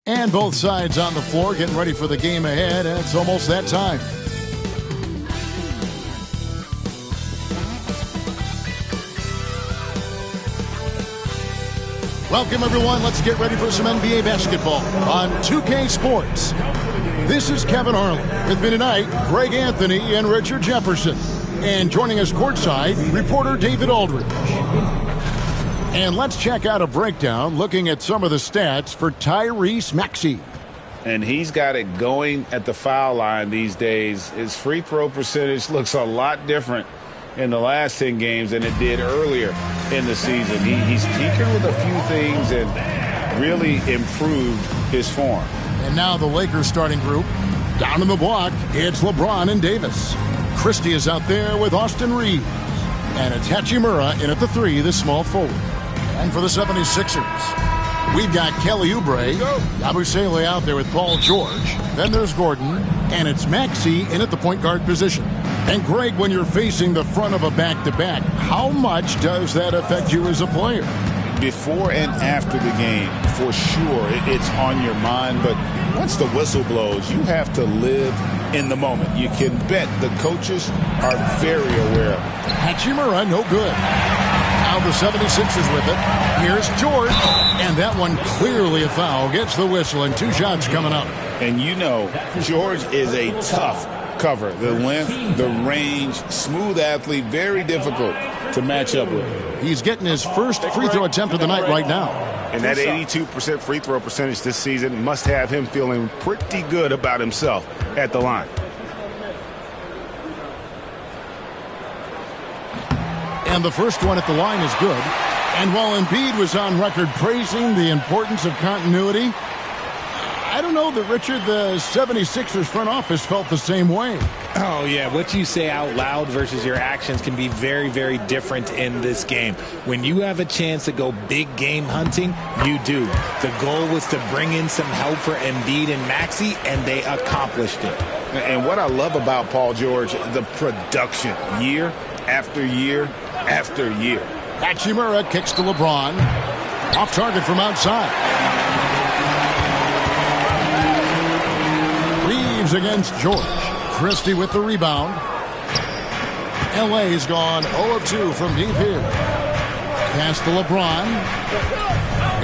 And both sides on the floor getting ready for the game ahead, and it's almost that time. Welcome, everyone. Let's get ready for some NBA basketball on 2K Sports. This is Kevin Harlan. With me tonight, Greg Anthony and Richard Jefferson. And joining us courtside, reporter David Aldridge. And let's check out a breakdown looking at some of the stats for Tyrese Maxey. And he's got it going at the foul line these days. His free throw percentage looks a lot different in the last 10 games than it did earlier in the season. He's tinkered with a few things and really improved his form. And now the Lakers starting group. Down in the block, it's LeBron and Davis. Christie is out there with Austin Reeves. And it's Hachimura in at the 3, the small forward. And for the 76ers, we've got Kelly Oubre, Yabusele out there with Paul George. Then there's Gordon, and it's Maxey in at the point guard position. And Greg, when you're facing the front of a back-to-back, how much does that affect you as a player? Before and after the game, for sure, it's on your mind. But once the whistle blows, you have to live in the moment. You can bet the coaches are very aware of it. Hachimura, no good. Now the 76ers with it. Here's George. And that one clearly a foul. Gets the whistle and 2 shots coming up. And you know, George is a tough cover. The length, the range, smooth athlete, very difficult to match up with. He's getting his first free throw attempt of the night right now. And that 82% free throw percentage this season must have him feeling pretty good about himself at the line. And the first one at the line is good. And while Embiid was on record praising the importance of continuity, I don't know that, Richard, the 76ers front office felt the same way. Oh, yeah. What you say out loud versus your actions can be very, very different in this game. When you have a chance to go big game hunting, you do. The goal was to bring in some help for Embiid and Maxey, and they accomplished it. And what I love about Paul George, the production, year after year after year. Hachimura kicks to LeBron. Off target from outside. Reeves against George. Christie with the rebound. LA's gone 0 of 2 from deep here. Pass to LeBron.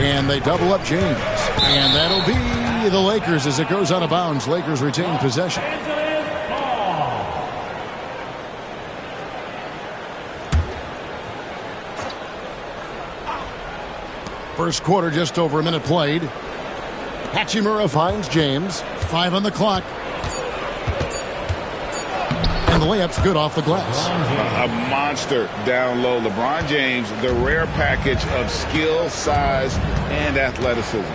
And they double up James. And that'll be the Lakers as it goes out of bounds. Lakers retain possession. First quarter, just over a minute played. Hachimura finds James. 5 on the clock. And the layup's good off the glass. A monster down low. LeBron James, the rare package of skill, size, and athleticism.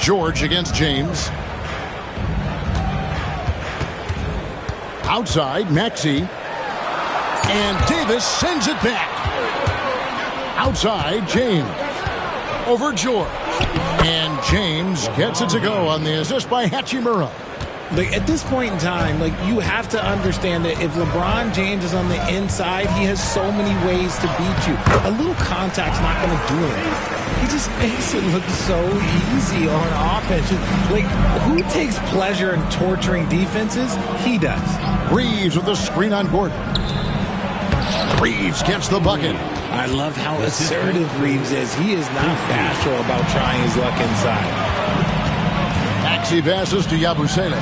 George against James. Outside, Maxey. And Davis sends it back. Outside, James. Over George. And James gets it to go on the assist by Hachimura. Like, at this point in time, like, you have to understand that if LeBron James is on the inside, he has so many ways to beat you. A little contact's not going to do it. He just makes it look so easy on offense. Like, who takes pleasure in torturing defenses? He does. Reeves with the screen on Gordon. Reeves gets the bucket. I love how assertive Reeves is. He is not bashful about trying his luck inside. Maxey passes to Yabusele.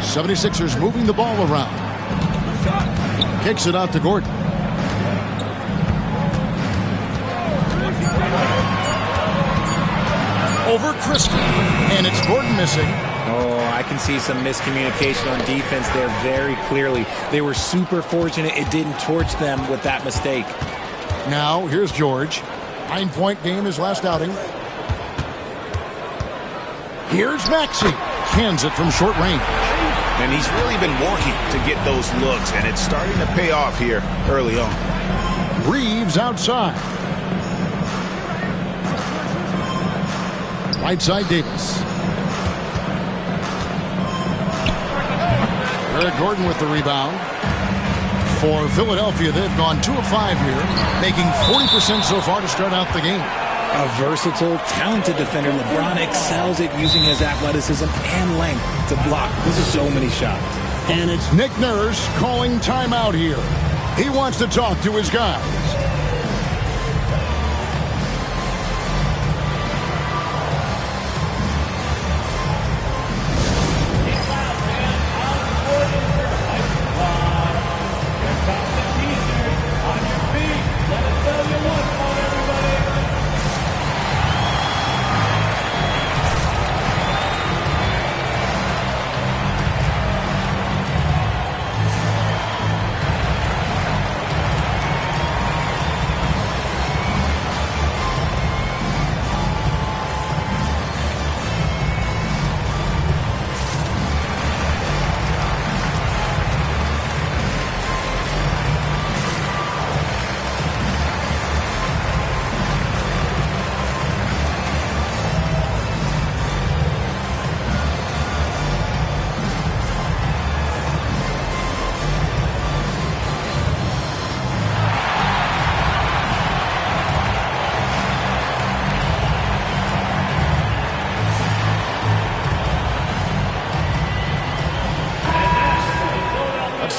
76ers moving the ball around. Kicks it out to Gordon. Over Christie. And it's Gordon missing. Oh, I can see some miscommunication on defense there very clearly. They were super fortunate it didn't torch them with that mistake. Now, here's George. 9-point game his last outing. Here's Maxey. Cans it from short range. And he's really been working to get those looks, and it's starting to pay off here early on. Reeves outside. Right side, Davis. Eric Gordon with the rebound. For Philadelphia, they've gone 2 of 5 here, making 40% so far to start out the game. A versatile, talented defender, LeBron excels at using his athleticism and length to block so many shots. And it's Nick Nurse calling timeout here. He wants to talk to his guys.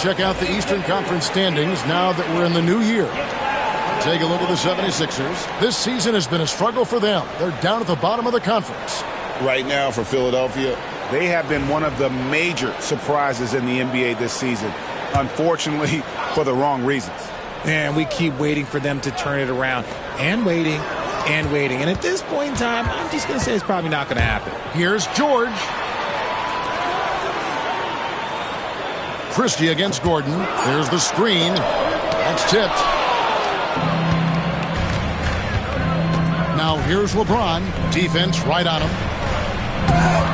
Check out the Eastern Conference standings now that we're in the new year. Take a look at the 76ers. This season has been a struggle for them. They're down at the bottom of the conference. Right now for Philadelphia, they have been one of the major surprises in the NBA this season. Unfortunately, for the wrong reasons. And we keep waiting for them to turn it around. And waiting. And waiting. And at this point in time, I'm just going to say it's probably not going to happen. Here's George. Christie against Gordon. There's the screen. That's tipped. Now here's LeBron. Defense right on him.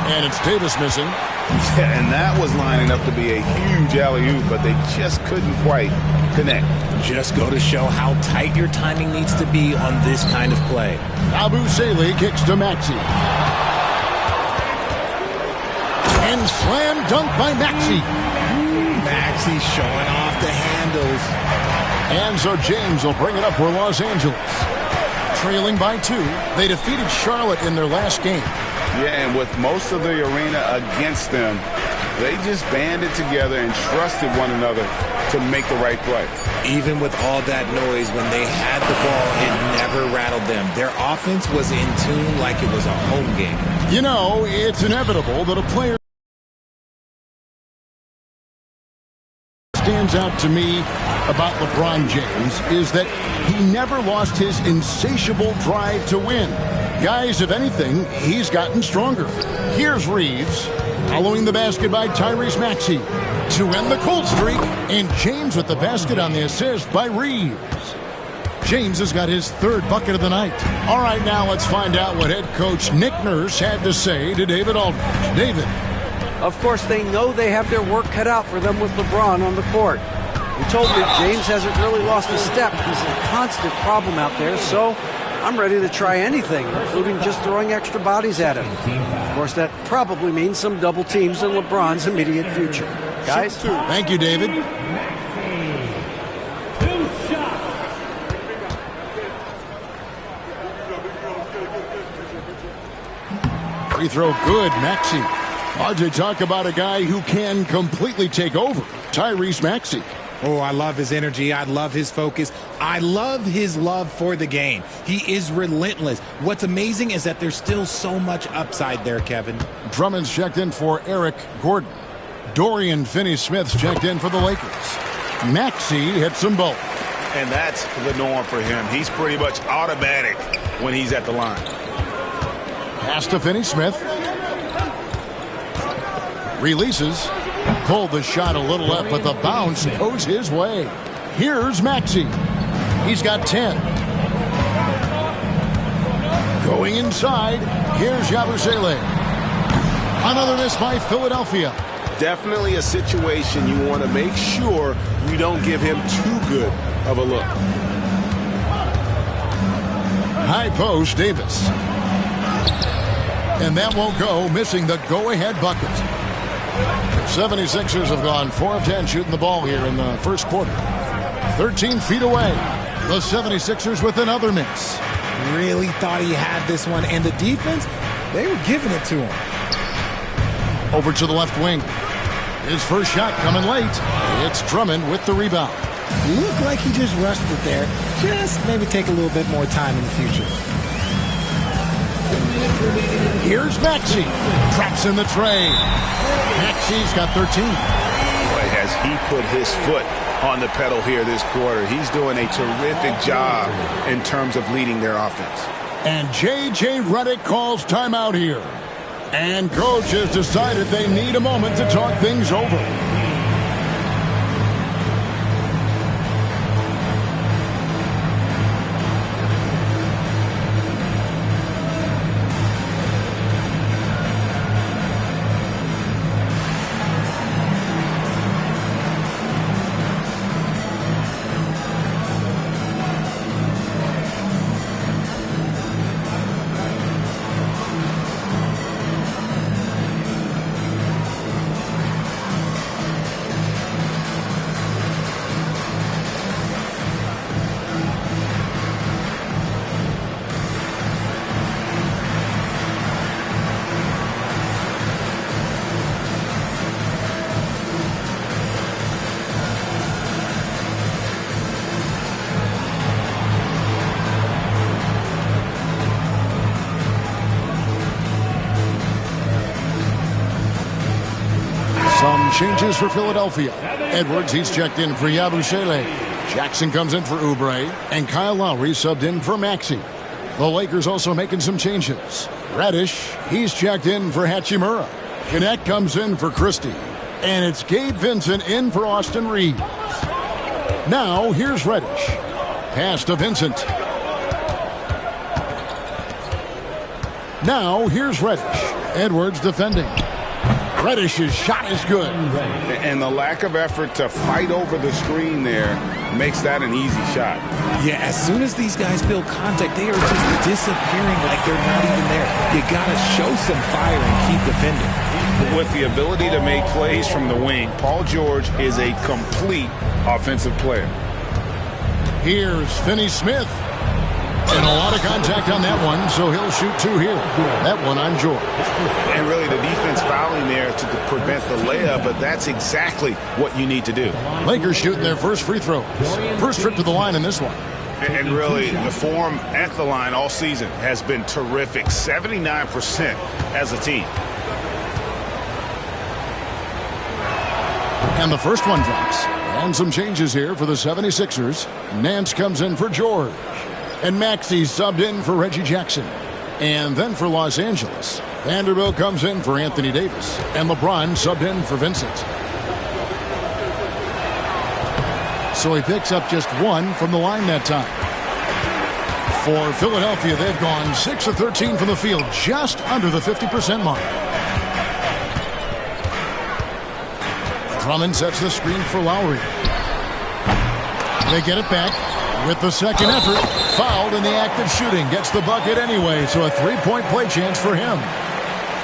And it's Davis missing. Yeah, and that was lining up to be a huge alley-oop, but they just couldn't quite connect. Just go to show how tight your timing needs to be on this kind of play. Abu Saleh kicks to Maxey. And slam dunk by Maxey. Maxey showing off the handles. And so James will bring it up for Los Angeles. Trailing by 2. They defeated Charlotte in their last game. Yeah, and with most of the arena against them, they just banded together and trusted one another to make the right play. Even with all that noise, when they had the ball, it never rattled them. Their offense was in tune like it was a home game. You know, it's inevitable that a player stands out to me about LeBron James is that he never lost his insatiable drive to win. Guys, if anything, he's gotten stronger. Here's Reeves, following the basket by Tyrese Maxey to end the cold streak, and James with the basket on the assist by Reeves. James has got his 3rd bucket of the night. All right, now let's find out what head coach Nick Nurse had to say to David Aldridge. David. Of course, they know they have their work cut out for them with LeBron on the court. We told you James hasn't really lost a step. He's a constant problem out there, so I'm ready to try anything, including just throwing extra bodies at him. Of course, that probably means some double teams in LeBron's immediate future. Guys? Thank you, David. Free throw good, Maxey. RJ, talk about a guy who can completely take over. Tyrese Maxey. Oh, I love his energy. I love his focus. I love his love for the game. He is relentless. What's amazing is that there's still so much upside there, Kevin. Drummond's checked in for Eric Gordon. Dorian Finney-Smith's checked in for the Lakers. Maxey hits them both. And that's the norm for him. He's pretty much automatic when he's at the line. Pass to Finney-Smith. Releases. Pulled the shot a little left, but the bounce goes his way. Here's Maxey. He's got 10. Going inside. Here's Yabusele. Another miss by Philadelphia. Definitely a situation you want to make sure you don't give him too good of a look. High post, Davis. And that won't go, missing the go-ahead bucket. The 76ers have gone 4 of 10 shooting the ball here in the first quarter. 13 feet away. The 76ers with another miss. Really thought he had this one, and the defense, they were giving it to him. Over to the left wing. His first shot coming late. It's Drummond with the rebound. Looked like he just rushed it there. Just maybe take a little bit more time in the future. Here's Maxey. Traps in the tray. Maxey's got 13. Boy, has he put his foot on the pedal here this quarter. He's doing a terrific job in terms of leading their offense. And J.J. Redick calls timeout here. And coach has decided they need a moment to talk things over. Some changes for Philadelphia. Edwards, he's checked in for Yabusele. Jackson comes in for Oubre. And Kyle Lowry subbed in for Maxey. The Lakers also making some changes. Reddish, he's checked in for Hachimura. Connect comes in for Christie. And it's Gabe Vincent in for Austin Reeves. Now, here's Reddish. Pass to Vincent. Now, here's Reddish. Edwards defending. Reddish's shot is good. And the lack of effort to fight over the screen there makes that an easy shot. Yeah, as soon as these guys feel contact, they are just disappearing like they're not even there. You got to show some fire and keep defending. With the ability to make plays from the wing, Paul George is a complete offensive player. Here's Finney-Smith. And a lot of contact on that one, so he'll shoot 2 here. That one on George. And really the defense fouling there to prevent the layup, but that's exactly what you need to do. Lakers shooting their first free throws. First trip to the line in this one. And really, the form at the line all season has been terrific. 79% as a team. And the first one drops. And some changes here for the 76ers. Nance comes in for George. And Maxey subbed in for Reggie Jackson. And then for Los Angeles, Vanderbilt comes in for Anthony Davis. And LeBron subbed in for Vincent. So he picks up just 1 from the line that time. For Philadelphia, they've gone 6 of 13 from the field, just under the 50% mark. Drummond sets the screen for Lowry. They get it back. With the second effort, fouled in the act of shooting. Gets the bucket anyway, so a 3-point play chance for him.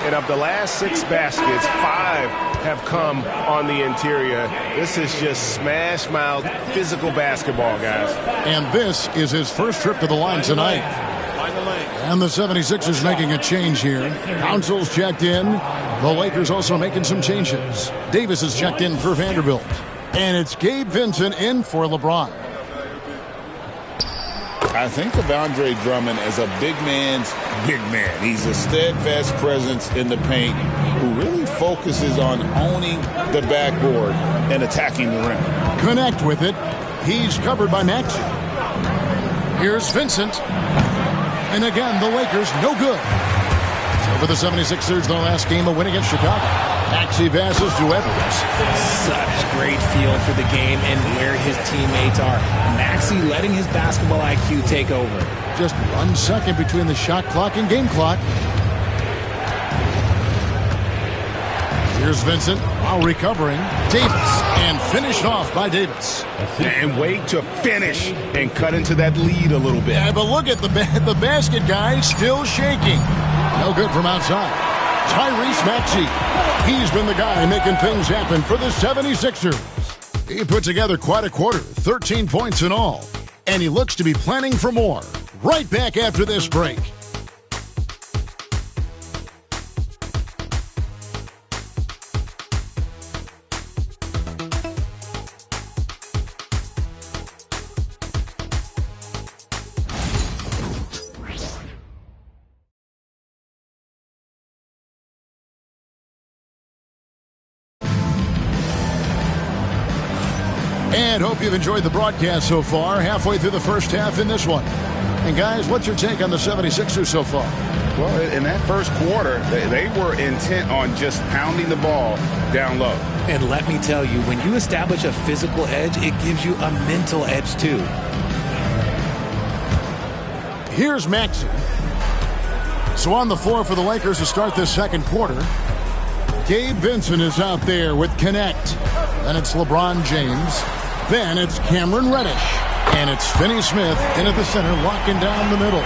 And of the last 6 baskets, 5 have come on the interior. This is just smash-mouth physical basketball, guys. And this is his first trip to the line tonight. And the 76ers making a change here. Council's checked in. The Lakers also making some changes. Davis is checked in for Vanderbilt. And it's Gabe Vincent in for LeBron. I think of Andre Drummond as a big man's big man. He's a steadfast presence in the paint who really focuses on owning the backboard and attacking the rim. Connect with it. He's covered by Maxey. Here's Vincent. And again, the Lakers no good. So for the 76ers, their last game, a win against Chicago. Maxey passes to Edwards. Such great feel for the game and where his teammates are. Maxey letting his basketball IQ take over. Just 1 second between the shot clock and game clock. Here's Vincent While recovering, Davis, and finished off by Davis. And wait to finish and cut into that lead a little bit. Yeah, but look at the basket guy still shaking. No good from outside. Tyrese Maxey. He's been the guy making things happen for the 76ers. He put together quite a quarter, 13 points in all. And he looks to be planning for more. Right back after this break. And hope you've enjoyed the broadcast so far. Halfway through the first half in this one. And guys, what's your take on the 76ers so far? Well, in that first quarter, they were intent on just pounding the ball down low. And let me tell you, when you establish a physical edge, it gives you a mental edge too. Here's Maxey. So on the floor for the Lakers to start this second quarter, Gabe Vincent is out there with Connect. Then it's LeBron James. Then it's Cameron Reddish. And it's Finney Smith in at the center, locking down the middle.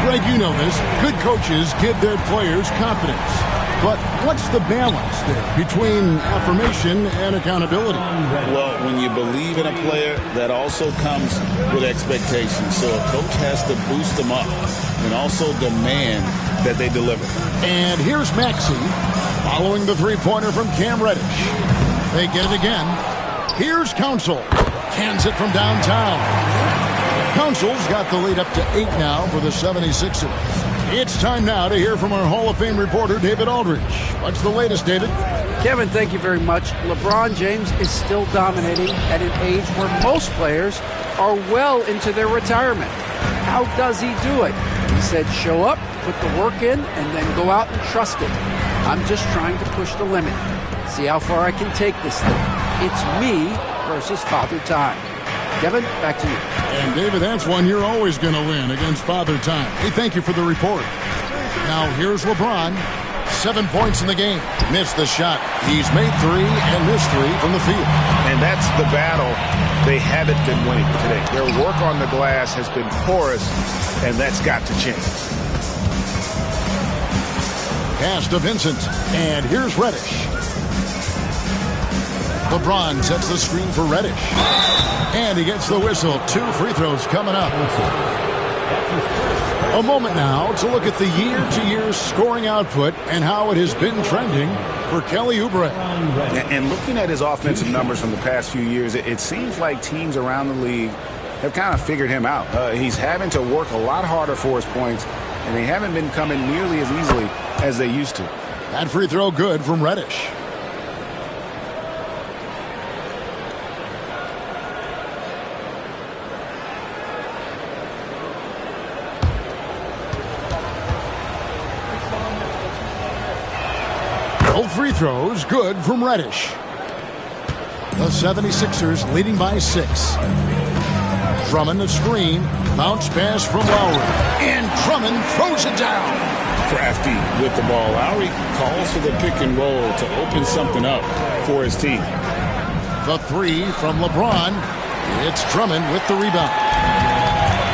Greg, you know this. Good coaches give their players confidence. But what's the balance there between affirmation and accountability? Well, when you believe in a player, that also comes with expectations. So a coach has to boost them up and also demand that they deliver. And here's Maxey following the three-pointer from Cam Reddish. They get it again. Here's Council. Cans it from downtown. Council's got the lead up to 8 now for the 76ers. It's time now to hear from our Hall of Fame reporter, David Aldridge. What's the latest, David? Kevin, thank you very much. LeBron James is still dominating at an age where most players are well into their retirement. How does he do it? He said, show up, put the work in, and then go out and trust it. I'm just trying to push the limit. See how far I can take this thing. It's me versus Father Time. Kevin, back to you. And David, that's one you're always going to win against Father Time. Hey, thank you for the report. Now here's LeBron. 7 points in the game. Missed the shot. He's made 3 and missed 3 from the field. And that's the battle they haven't been winning today. Their work on the glass has been porous, and that's got to change. Pass to Vincent. And here's Reddish. LeBron sets the screen for Reddish. And he gets the whistle. 2 free throws coming up. A moment now to look at the year-to-year scoring output and how it has been trending for Kelly Oubre. And looking at his offensive numbers from the past few years, it seems like teams around the league have kind of figured him out. He's having to work a lot harder for his points, and they haven't been coming nearly as easily as they used to. That free throw good from Reddish. Both free throws good from Reddish. The 76ers leading by 6. Drummond a screen. Bounce pass from Lowry. And Drummond throws it down. Crafty with the ball. Lowry calls for the pick and roll to open something up for his team. The 3 from LeBron. It's Drummond with the rebound.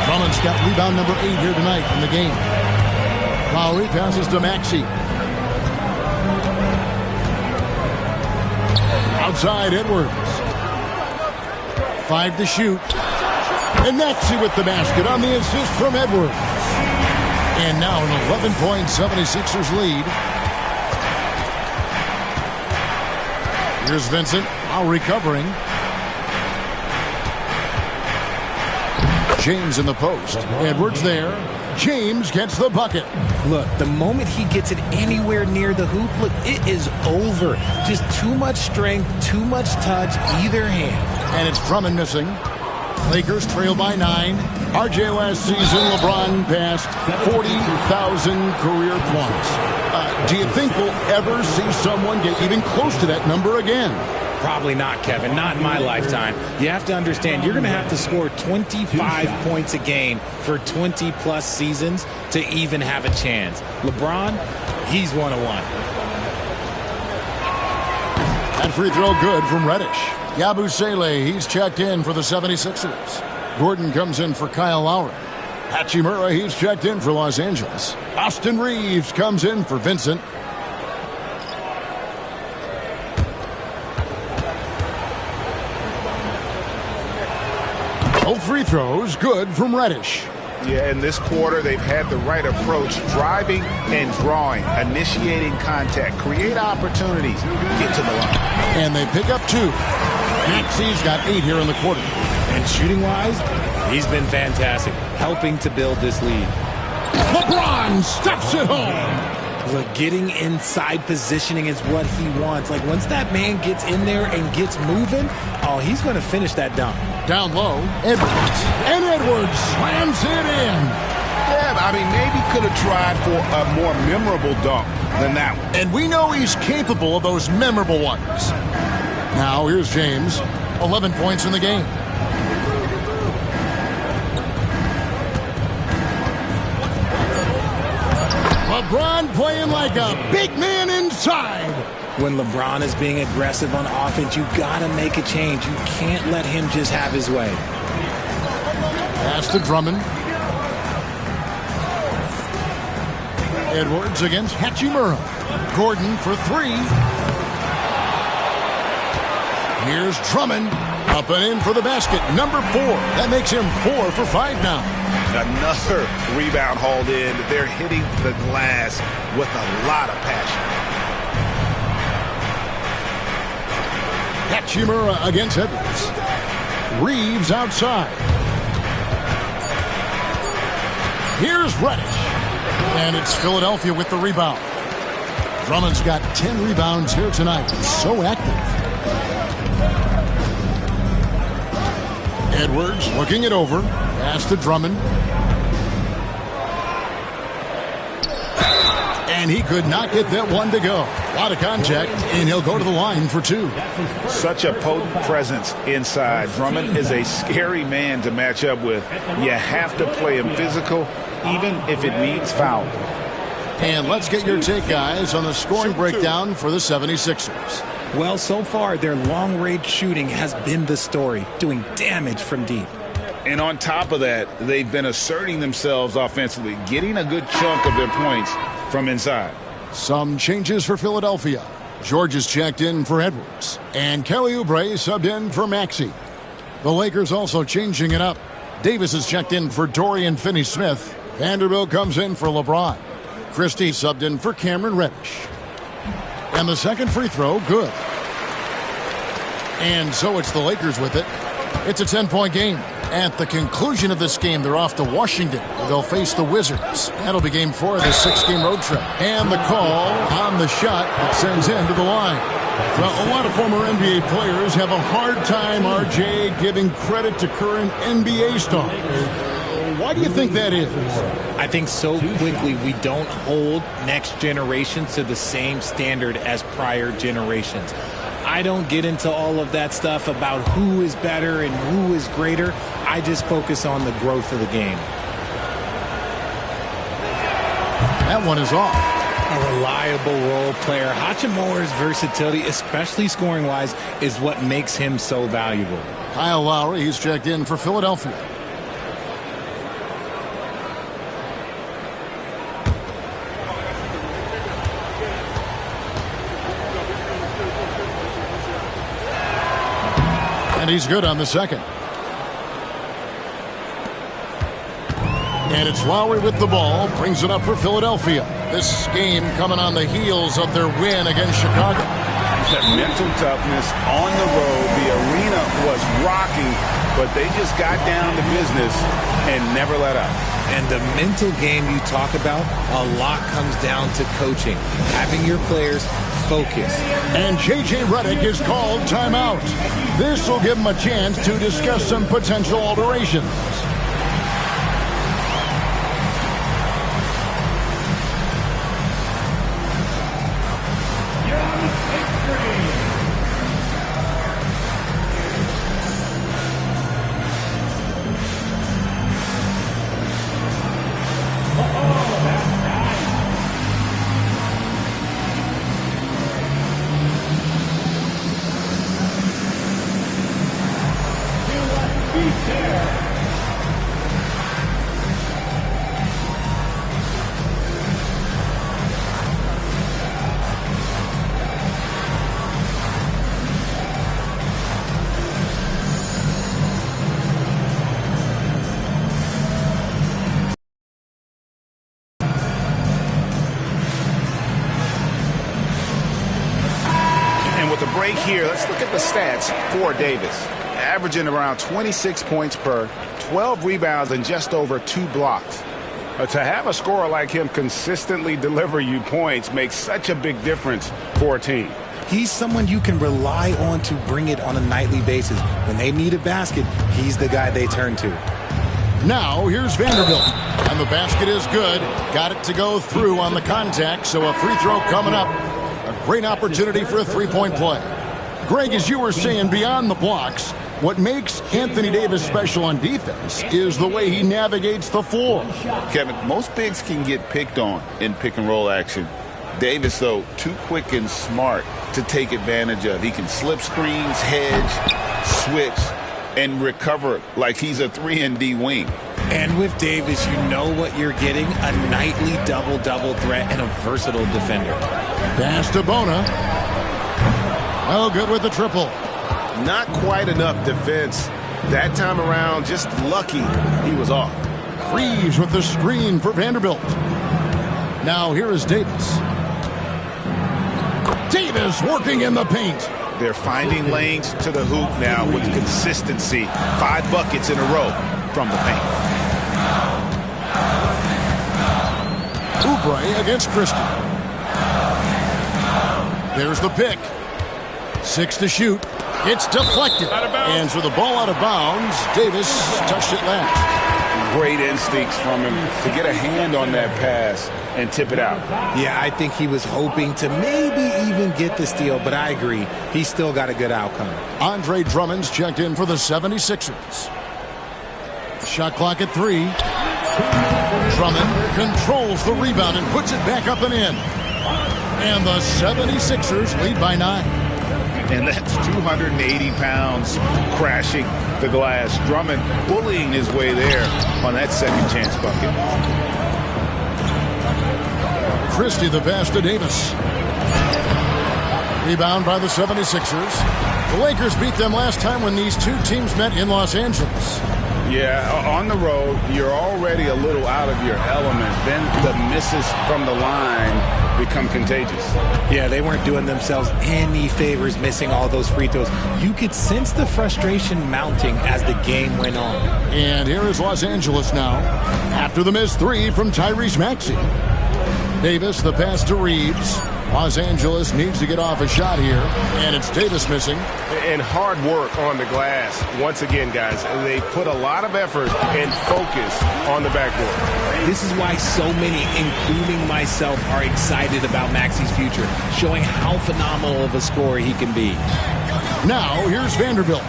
Drummond's got rebound number 8 here tonight in the game. Lowry passes to Maxey. Outside Edwards. 5 to shoot. And Maxey with the basket on the assist from Edwards. And now an 11-point 76ers lead. Here's Vincent while recovering. James in the post. Edwards there. James gets the bucket. Look, the moment he gets it anywhere near the hoop, look, it is over. Just too much strength, too much touch, either hand. And it's Drummond missing. Lakers trail by 9. RJ last season, LeBron passed 40,000 career points. Do you think we'll ever see someone get even close to that number again? Probably not, Kevin. Not in my lifetime. You have to understand, you're going to have to score 25 points a game for 20-plus seasons to even have a chance. LeBron, he's 101. That free throw good from Reddish. Yabusele, he's checked in for the 76ers. Gordon comes in for Kyle Lowry. Hachimura, he's checked in for Los Angeles. Austin Reeves comes in for Vincent. Both free throws good from Reddish. Yeah, in this quarter, they've had the right approach, driving and drawing, initiating contact, create opportunities, get to the line. And they pick up 2. Maxey's got 8 here in the quarter. And shooting-wise, he's been fantastic, helping to build this lead. LeBron stuffs it home. Look, getting inside positioning is what he wants. Like, once that man gets in there and gets moving, oh, he's going to finish that dunk. Down low, Edwards. And Edwards slams it in. Yeah, I mean, maybe could have tried for a more memorable dunk than that one. And we know he's capable of those memorable ones. Now, here's James. 11 points in the game. LeBron playing like a big man inside. When LeBron is being aggressive on offense, you got to make a change. You can't let him just have his way. Pass to Drummond. Edwards against Hachimura. Gordon for 3. Here's Drummond. Up and in for the basket. Number 4. That makes him 4 for 5 now. Another rebound hauled in. They're hitting the glass with a lot of passion. Hachimura against Edwards. Reeves outside. Here's Reddish. And it's Philadelphia with the rebound. Drummond's got 10 rebounds here tonight. He's so active. Edwards looking it over. Pass to Drummond. And he could not get that one to go. A lot of contact, and he'll go to the line for 2. Such a potent presence inside. Drummond is a scary man to match up with. You have to play him physical, even if it means foul. And let's get your take, guys, on the scoring breakdown for the 76ers. Well, so far, their long-range shooting has been the story, doing damage from deep. And on top of that, they've been asserting themselves offensively, getting a good chunk of their points from inside. Some changes for Philadelphia. George is checked in for Edwards. And Kelly Oubre subbed in for Maxey. The Lakers also changing it up. Davis is checked in for Dorian Finney-Smith. Vanderbilt comes in for LeBron. Christie subbed in for Cameron Reddish. And the second free throw, good. And so it's the Lakers with it. It's a 10-point game. At the conclusion of this game, they're off to Washington. They'll face the Wizards. That'll be game 4 of the 6-game road trip. And the call on the shot that sends him to the line. Well, a lot of former NBA players have a hard time, RJ, giving credit to current NBA stars. Why do you think that is? I think so quickly we don't hold next generations to the same standard as prior generations. I don't get into all of that stuff about who is better and who is greater. I just focus on the growth of the game. That one is off. A reliable role player. Hachimura's versatility, especially scoring-wise, is what makes him so valuable. Kyle Lowry, he's checked in for Philadelphia. And he's good on the second. And it's Lowry with the ball, brings it up for Philadelphia. This game coming on the heels of their win against Chicago. That mental toughness on the road. The arena was rocking, but they just got down to business and never let up. And the mental game you talk about, a lot comes down to coaching, having your players focus. And J.J. Redick is called timeout. This will give him a chance to discuss some potential alterations. here, let's look at the stats for Davis. Averaging around 26 points per, 12 rebounds, and just over 2 blocks. To have a scorer like him consistently deliver you points makes such a big difference for a team. He's someone you can rely on to bring it on a nightly basis. When they need a basket, he's the guy they turn to. Now, here's Vanderbilt. And the basket is good. Got it to go through on the contact, so a free throw coming up. A great opportunity for a three-point play. Greg, as you were saying, beyond the blocks, what makes Anthony Davis special on defense is the way he navigates the floor. Kevin, most bigs can get picked on in pick-and-roll action. Davis, though, too quick and smart to take advantage of. He can slip screens, hedge, switch, and recover like he's a 3-and-D wing. And with Davis, you know what you're getting, a nightly double-double threat and a versatile defender. Pass to Bona. Well, good with the triple. Not quite enough defense. That time around, just lucky he was off. Freeze with the screen for Vanderbilt. Now here is Davis. Davis working in the paint. They're finding lanes to the hoop now with consistency. 5 buckets in a row from the paint. Oubre against Christie. There's the pick. 6 to shoot. It's deflected. And so the ball out of bounds. Davis touched it last. Great instincts from him to get a hand on that pass and tip it out. Yeah, I think he was hoping to maybe even get the steal, but I agree. He still got a good outcome. Andre Drummond's checked in for the 76ers. Shot clock at 3. Drummond controls the rebound and puts it back up and in. And the 76ers lead by 9. And that's 280 pounds crashing the glass. Drummond bullying his way there on that second chance bucket. Christie the pass to Davis. Rebound by the 76ers. The Lakers beat them last time when these two teams met in Los Angeles. Yeah, on the road, you're already a little out of your element. Then the misses from the line become contagious. Yeah, they weren't doing themselves any favors missing all those free throws. You could sense the frustration mounting as the game went on. And here is Los Angeles now. After the missed 3 from Tyrese Maxey. Davis, the pass to Reeves. Los Angeles needs to get off a shot here, and it's Davis missing. And hard work on the glass. Once again, guys, they put a lot of effort and focus on the backboard. This is why so many, including myself, are excited about Maxey's future, showing how phenomenal of a scorer he can be. Now, here's Vanderbilt.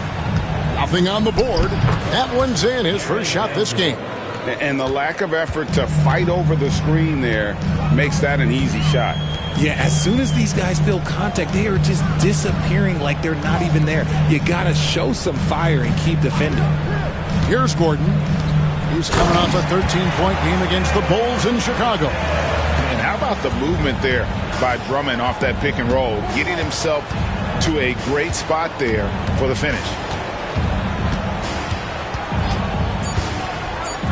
Nothing on the board. That one's in, his first shot this game. And the lack of effort to fight over the screen there makes that an easy shot. Yeah, as soon as these guys feel contact, they are just disappearing like they're not even there. You got to show some fire and keep defending. Here's Gordon. He's coming off a 13-point game against the Bulls in Chicago. And how about the movement there by Drummond off that pick and roll, getting himself to a great spot there for the finish.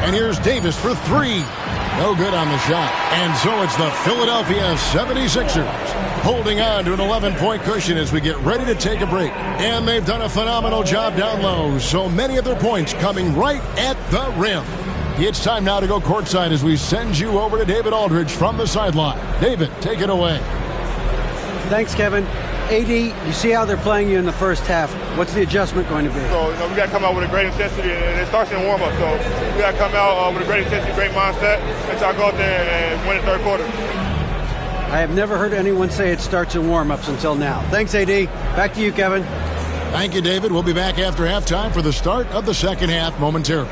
And here's Davis for 3. No good on the shot. And so it's the Philadelphia 76ers holding on to an 11-point cushion as we get ready to take a break. And they've done a phenomenal job down low. So many of their points coming right at the rim. It's time now to go courtside as we send you over to David Aldridge from the sideline. David, take it away. Thanks, Kevin. AD, you see how they're playing you in the first half. What's the adjustment going to be? So, we got to come out with a great intensity, and it starts in warm-up. So, we got to come out with a great intensity, great mindset, and try to go out there and win the third quarter. I have never heard anyone say it starts in warm-ups until now. Thanks, AD. Back to you, Kevin. Thank you, David. We'll be back after halftime for the start of the second half momentarily.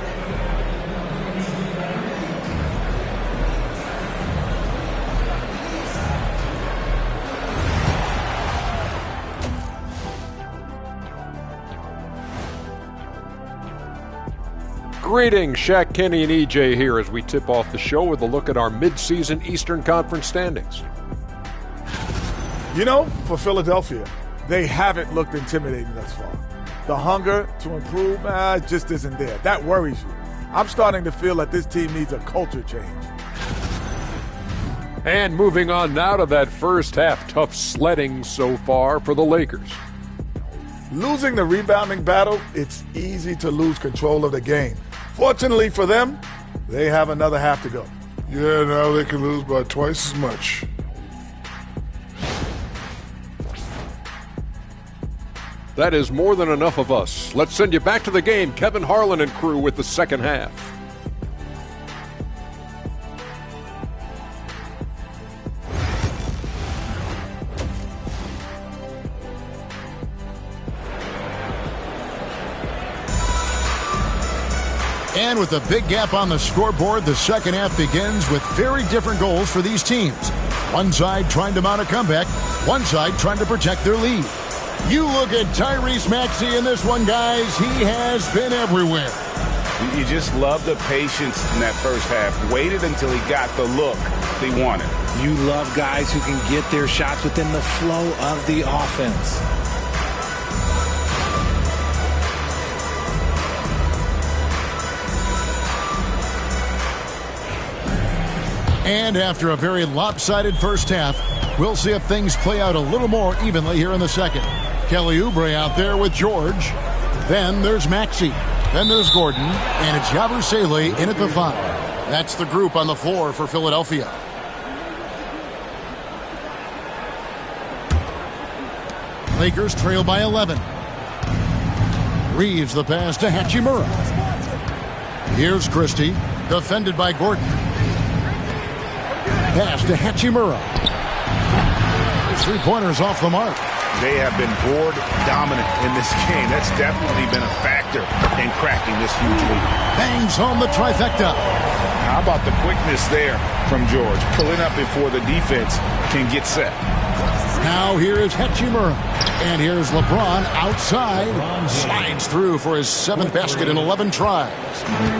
Greetings, Shaq, Kenny, and EJ here as we tip off the show with a look at our midseason Eastern Conference standings. You know, for Philadelphia, they haven't looked intimidating thus far. The hunger to improve just isn't there. That worries you. I'm starting to feel that this team needs a culture change. And moving on now to that first half, tough sledding so far for the Lakers. Losing the rebounding battle, it's easy to lose control of the game. Fortunately for them, they have another half to go. Yeah, now they can lose by twice as much. That is more than enough of us. Let's send you back to the game. Kevin Harlan and crew with the second half. And with a big gap on the scoreboard, the second half begins with very different goals for these teams. One side trying to mount a comeback, one side trying to protect their lead. You look at Tyrese Maxey in this one, guys. He has been everywhere. You just love the patience in that first half. Waited until he got the look they wanted. You love guys who can get their shots within the flow of the offense. And after a very lopsided first half, we'll see if things play out a little more evenly here in the second. Kelly Oubre out there with George. Then there's Maxey. Then there's Gordon. And it's Yabusele in at the 5. That's the group on the floor for Philadelphia. Lakers trail by 11. Reeves the pass to Hachimura. Here's Christie, defended by Gordon. Pass to Hachimura. Three-pointers off the mark. They have been board dominant in this game. That's definitely been a factor in cracking this huge lead. Bangs home the trifecta. How about the quickness there from George? Pulling up before the defense can get set. Now here is Hachimura. And here's LeBron outside. Slides through for his 7th basket in 11 tries.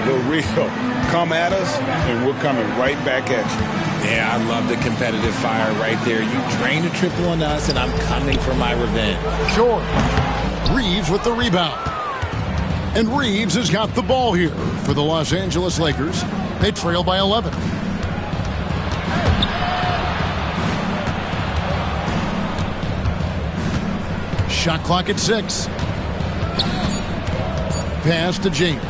The Rio, come at us, and we're coming right back at you. Yeah, I love the competitive fire right there. You drain a triple on us, and I'm coming for my revenge. George. Reeves with the rebound. And Reeves has got the ball here for the Los Angeles Lakers. They trail by 11. Shot clock at 6. Pass to James.